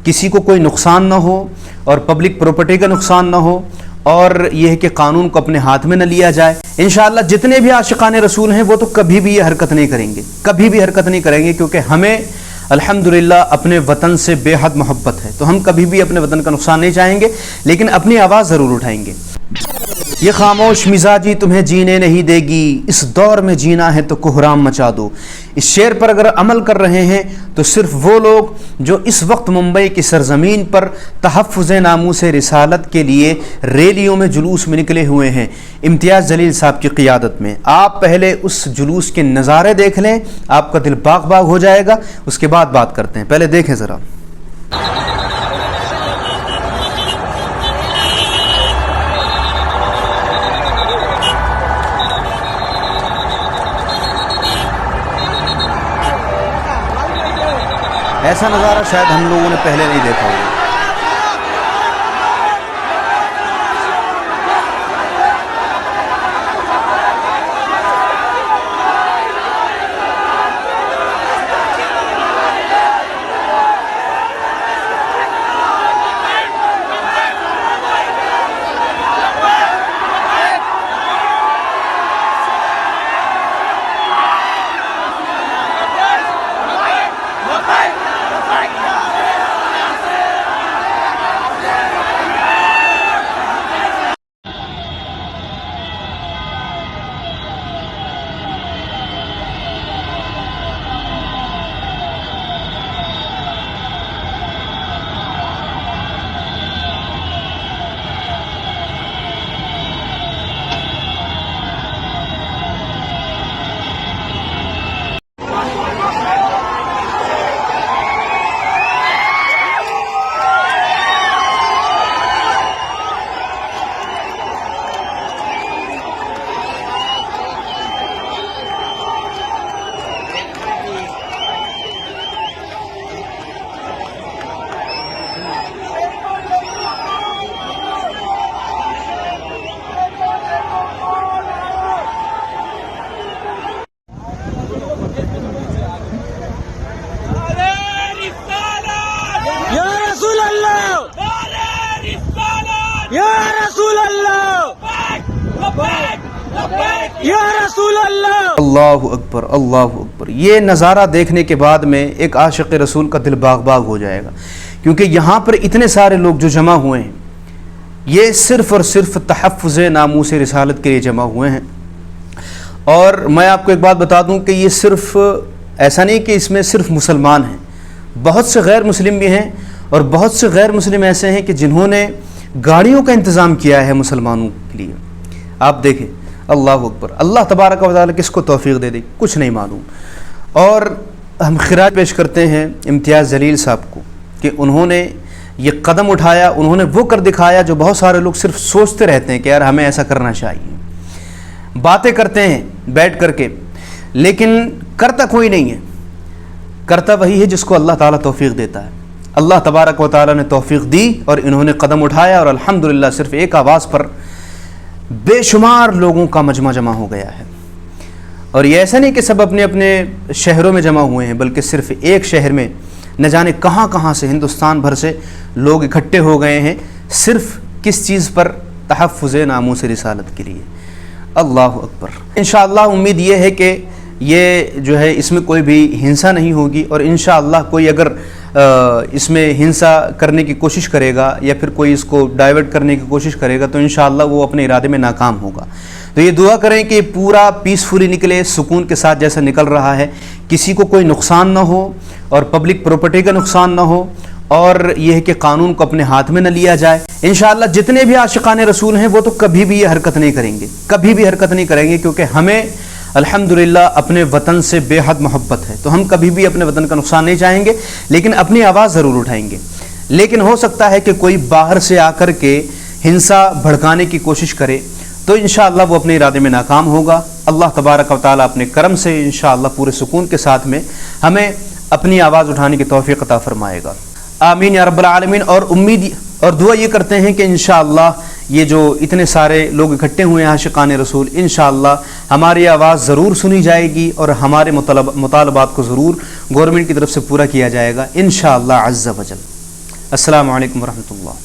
کسی کو کوئی نقصان نہ ہو اور پبلک پراپرٹی کا نقصان نہ ہو، اور یہ ہے کہ قانون کو اپنے ہاتھ میں نہ لیا جائے۔ انشاءاللہ جتنے بھی عاشقان رسول ہیں وہ تو کبھی بھی یہ حرکت نہیں کریں گے، کبھی بھی حرکت نہیں کریں گے، کیونکہ ہمیں الحمدللہ اپنے وطن سے بے حد محبت ہے، تو ہم کبھی بھی اپنے وطن کا نقصان نہیں چاہیں گے، لیکن اپنی آواز ضرور اٹھائیں گے۔ یہ خاموش مزاجی تمہیں جینے نہیں دے گی، اس دور میں جینا ہے تو کوہرام مچا دو۔ اس شعر پر اگر عمل کر رہے ہیں تو صرف وہ لوگ جو اس وقت ممبئی کی سرزمین پر تحفظ ناموس رسالت کے لیے ریلیوں میں جلوس میں نکلے ہوئے ہیں، امتیاز جلیل صاحب کی قیادت میں۔ آپ پہلے اس جلوس کے نظارے دیکھ لیں، آپ کا دل باغ باغ ہو جائے گا، اس کے بعد بات کرتے ہیں۔ پہلے دیکھیں ذرا۔ ایسا نظارہ شاید ہم لوگوں نے پہلے نہیں دیکھا ہوگا۔ یا رسول اللہ، یا رسول اللہ، اللہ اکبر، اللہ اکبر۔ یہ نظارہ دیکھنے کے بعد میں ایک عاشق رسول کا دل باغ باغ ہو جائے گا، کیونکہ یہاں پر اتنے سارے لوگ جو جمع ہوئے ہیں یہ صرف اور صرف تحفظ ناموس رسالت کے لیے جمع ہوئے ہیں۔ اور میں آپ کو ایک بات بتا دوں کہ یہ صرف ایسا نہیں کہ اس میں صرف مسلمان ہیں، بہت سے غیر مسلم بھی ہیں، اور بہت سے غیر مسلم ایسے ہیں کہ جنہوں نے گاڑیوں کا انتظام کیا ہے مسلمانوں کے لیے۔ آپ دیکھیں، اللہ اکبر۔ اللہ تبارک و تعالی کس کو توفیق دے دے کچھ نہیں معلوم۔ اور ہم خراج پیش کرتے ہیں امتیاز جلیل صاحب کو کہ انہوں نے یہ قدم اٹھایا، انہوں نے وہ کر دکھایا جو بہت سارے لوگ صرف سوچتے رہتے ہیں کہ یار ہمیں ایسا کرنا چاہیے، باتیں کرتے ہیں بیٹھ کر کے، لیکن کرتا کوئی نہیں ہے۔ کرتا وہی ہے جس کو اللہ تعالیٰ توفیق دیتا ہے۔ اللہ تبارک و تعالیٰ نے توفیق دی اور انہوں نے قدم اٹھایا، اور الحمدللہ صرف ایک آواز پر بے شمار لوگوں کا مجمع جمع ہو گیا ہے۔ اور یہ ایسا نہیں کہ سب اپنے اپنے شہروں میں جمع ہوئے ہیں، بلکہ صرف ایک شہر میں نہ جانے کہاں کہاں سے ہندوستان بھر سے لوگ اکٹھے ہو گئے ہیں، صرف کس چیز پر؟ تحفظ ناموس رسالت کے لیے۔ اللہ اکبر۔ انشاءاللہ امید یہ ہے کہ یہ جو ہے اس میں کوئی بھی ہنسا نہیں ہوگی، اور انشاءاللہ کوئی اگر اس میں ہنسا کرنے کی کوشش کرے گا یا پھر کوئی اس کو ڈائیورٹ کرنے کی کوشش کرے گا تو انشاءاللہ وہ اپنے ارادے میں ناکام ہوگا۔ تو یہ دعا کریں کہ پورا پیسفلی نکلے، سکون کے ساتھ جیسا نکل رہا ہے، کسی کو کوئی نقصان نہ ہو اور پبلک پراپرٹی کا نقصان نہ ہو، اور یہ ہے کہ قانون کو اپنے ہاتھ میں نہ لیا جائے۔ انشاءاللہ جتنے بھی عاشقان رسول ہیں وہ تو کبھی بھی یہ حرکت نہیں کریں گے، کبھی بھی حرکت نہیں کریں گے، کیونکہ ہمیں الحمدللہ اپنے وطن سے بے حد محبت ہے، تو ہم کبھی بھی اپنے وطن کا نقصان نہیں چاہیں گے، لیکن اپنی آواز ضرور اٹھائیں گے۔ لیکن ہو سکتا ہے کہ کوئی باہر سے آ کر کے ہنسا بھڑکانے کی کوشش کرے تو انشاءاللہ وہ اپنے ارادے میں ناکام ہوگا۔ اللہ تبارک و تعالیٰ اپنے کرم سے انشاءاللہ پورے سکون کے ساتھ میں ہمیں اپنی آواز اٹھانے کی توفیق عطا فرمائے گا۔ آمین یا رب العالمین۔ اور امید اور دعا یہ کرتے ہیں کہ انشاءاللہ یہ جو اتنے سارے لوگ اکٹھے ہوئے ہیں عاشقان رسول، انشاءاللہ ہماری آواز ضرور سنی جائے گی اور ہمارے مطالبات کو ضرور گورنمنٹ کی طرف سے پورا کیا جائے گا انشاءاللہ عز و جل۔ السلام علیکم ورحمۃ اللہ.